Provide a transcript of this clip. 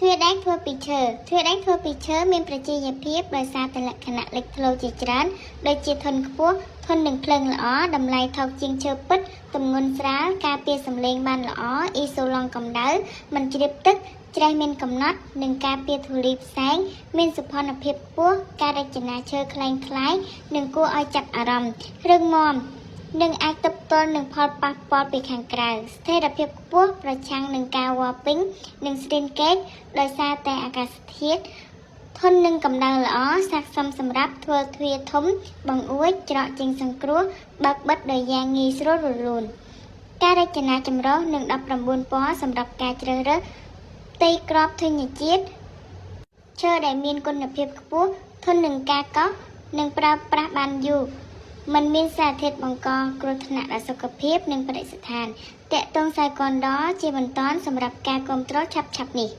ទ្វារដែកធ្វើពីឈើទ្វារដែកធ្វើពីឈើមានប្រជាភាពដោយសារតែលក្ខណៈលេចធ្លោជាច្រើនដូចជាធន់ខ្ពស់ធន់នឹងភ្លើងល្អតម្លៃថោកជាងឈើពិតទម្ងន់ស្រាលការពារសម្លេងបានល្អអ៊ីសូឡង់កម្ដៅមិនជ្រាបទឹកច្រេះមានកំណត់និងការពារធូលីផ្សែងមានសុភនភាពខ្ពស់ការរចនាឈើคล้ายៗនិងគួរឲ្យចាប់អារម្មណ៍រឹងមាំនិងអាចទប់ទល់នឹងផលប៉ះពាល់ពីខាងក្រៅស្ថិរភាពខ្ពស់ប្រឆាំងនឹងការវ៉ាពេញនិងស្ទ្រីនកេតដោយសារតែអាកាសធាតុធន់នឹងកម្ដៅល្អស័ក្តិសមសម្រាប់ធ្វើទ្វារធំបង្អួចច្រកចេញសង្គ្រោះបើកបិទដោយយ៉ាងងាយស្រួលរលូនការរចនាចម្រុះនិង19ពណ៌សម្រាប់ការជ្រើសរើសផ្ទៃក្របធញ្ញជាតិឈើដែលមានគុណភាពខ្ពស់ធន់នឹងការកោសនិងប្រើប្រាស់បានយូរมันមានសារធាតុបង្កគ្រោះថ្នាក់ដល់សុខភាពនិងបរិស្ថានតាក់ទងខ្សែកណ្ដជាបន្តសម្រាប់ការគ្រប់គ្រងឆាប់ៗនេះ